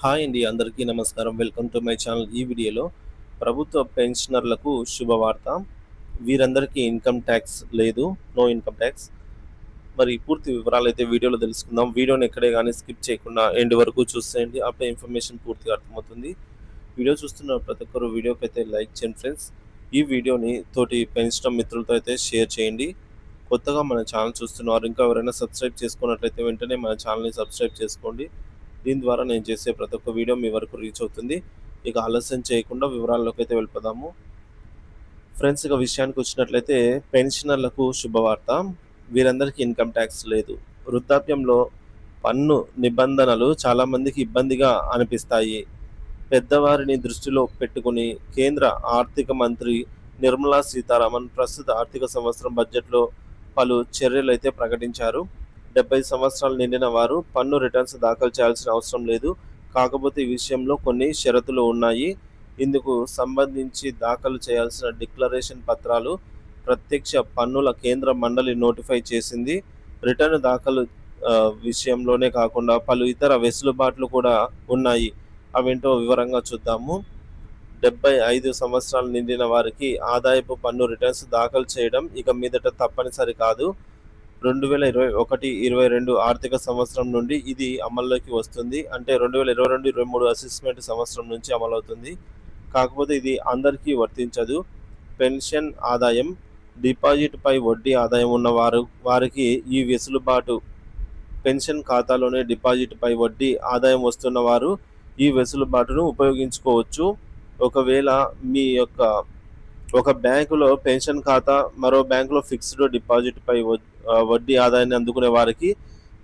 Hi అండి, అందరికీ నమస్కారం. Welcome to my channel. ఈ వీడియోలో ప్రభుత్వ పెన్షనర్లకు శుభవార్త. వీరందరికీ ఇన్కమ్ ట్యాక్స్ లేదు, నో ఇన్కమ్ ట్యాక్స్. మరి పూర్తి వివరాలు అయితే వీడియోలో తెలుసుకుందాం. వీడియోని ఎక్కడే కానీ స్కిప్ చేయకుండా ఎండ్ వరకు చూసేయండి. అప్పుడే ఇన్ఫర్మేషన్ పూర్తిగా అర్థమవుతుంది. వీడియో చూస్తున్న ప్రతి ఒక్కరు వీడియోకి అయితే లైక్ చేయండి ఫ్రెండ్స్. ఈ వీడియోని తోటి పెన్షన్ మిత్రులతో అయితే షేర్ చేయండి. కొత్తగా మన ఛానల్ చూస్తున్నారు, ఇంకా ఎవరైనా సబ్స్క్రైబ్ చేసుకున్నట్లయితే వెంటనే మన ఛానల్ని సబ్స్క్రైబ్ చేసుకోండి. దీని ద్వారా నేను చేసే ప్రతి ఒక్క వీడియో మీ వరకు రీచ్ అవుతుంది. ఇక ఆలస్యం చేయకుండా వివరాల్లోకి అయితే వెళ్ళిపోదాము. ఫ్రెండ్స్, ఇక విషయానికి వచ్చినట్లయితే పెన్షనర్లకు శుభవార్త. వీరందరికీ ఇన్కమ్ ట్యాక్స్ లేదు. వృద్ధాప్యంలో పన్ను నిబంధనలు చాలామందికి ఇబ్బందిగా అనిపిస్తాయి. పెద్దవారిని దృష్టిలో పెట్టుకుని కేంద్ర ఆర్థిక మంత్రి నిర్మలా సీతారామన్ ప్రస్తుత ఆర్థిక సంవత్సరం బడ్జెట్లో పలు చర్యలైతే ప్రకటించారు. 70 సంవత్సరాలు నిండిన వారు పన్ను రిటర్న్స్ దాఖలు చేయాల్సిన అవసరం లేదు. కాకపోతే ఈ విషయంలో కొన్ని షరతులు ఉన్నాయి. ఇందుకు సంబంధించి దాఖలు చేయాల్సిన డిక్లరేషన్ పత్రాలు ప్రత్యక్ష పన్నుల కేంద్ర మండలి నోటిఫై చేసింది. రిటర్న్ దాఖలు విషయంలోనే కాకుండా పలు ఇతర వెసులుబాట్లు కూడా ఉన్నాయి. అవేంటో వివరంగా చూద్దాము. 75 సంవత్సరాలు నిండిన వారికి ఆదాయపు పన్ను రిటర్న్స్ దాఖలు చేయడం ఇక మీదట తప్పనిసరి కాదు. 2021-22 ఆర్థిక సంవత్సరం నుండి ఇది అమల్లోకి వస్తుంది. అంటే 2022-23 అసెస్మెంట్ సంవత్సరం నుంచి అమలవుతుంది. కాకపోతే ఇది అందరికీ వర్తించదు. పెన్షన్ ఆదాయం, డిపాజిట్ పై వడ్డీ ఆదాయం ఉన్న వారికి ఈ వెసులుబాటు. పెన్షన్ ఖాతాలోనే డిపాజిట్ పై వడ్డీ ఆదాయం వస్తున్న వారు ఈ వెసులుబాటును ఉపయోగించుకోవచ్చు. ఒకవేళ మీ యొక్క ఒక బ్యాంకులో పెన్షన్ ఖాతా, మరో బ్యాంకులో ఫిక్స్డ్ డిపాజిట్ పై వడ్డీ ఆదాయాన్ని అందుకునే వారికి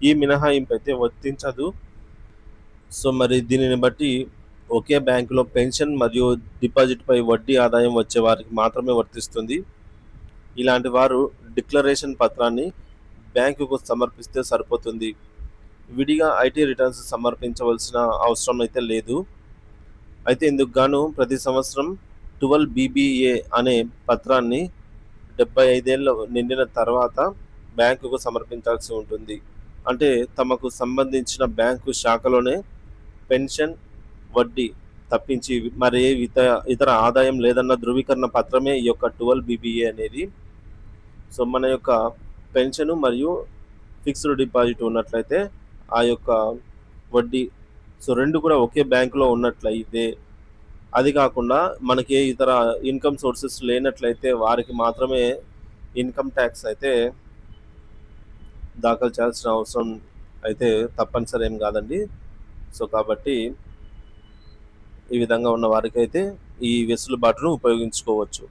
ఈ మినహాయింపు అయితే వర్తించదు. సో మరి దీనిని బట్టి ఒకే బ్యాంకులో పెన్షన్ మరియు డిపాజిట్ పై వడ్డీ ఆదాయం వచ్చే వారికి మాత్రమే వర్తిస్తుంది. ఇలాంటి వారు డిక్లరేషన్ పత్రాన్ని బ్యాంకుకు సమర్పిస్తే సరిపోతుంది. విడిగా ఐటీ రిటర్న్స్ సమర్పించవలసిన అవసరం అయితే లేదు. అయితే ఇందుకు గాను ప్రతి సంవత్సరం 12 BBA అనే పత్రాన్ని 75 ఏళ్ళు నిండిన తర్వాత బ్యాంకుకు సమర్పించాల్సి ఉంటుంది. అంటే తమకు సంబంధించిన బ్యాంకు శాఖలోనే పెన్షన్, వడ్డీ తప్పించి మరి ఇతర ఆదాయం లేదన్న ధృవీకరణ పత్రమే ఈ యొక్క 12 BBA అనేది. సో మన యొక్క పెన్షన్ మరియు ఫిక్స్డ్ డిపాజిట్ ఉన్నట్లయితే ఆ యొక్క వడ్డీ, సో రెండు కూడా ఒకే బ్యాంకులో ఉన్నట్లయితే, అది కాకుండా మనకి ఇతర ఇన్కమ్ సోర్సెస్ లేనట్లయితే వారికి మాత్రమే ఇన్కమ్ ట్యాక్స్ అయితే దాఖలు చేయాల్సిన అవసరం అయితే తప్పనిసరి ఏం కాదండి. సో కాబట్టి ఈ విధంగా ఉన్న వారికైతే ఈ వెసులుబాటును ఉపయోగించుకోవచ్చు.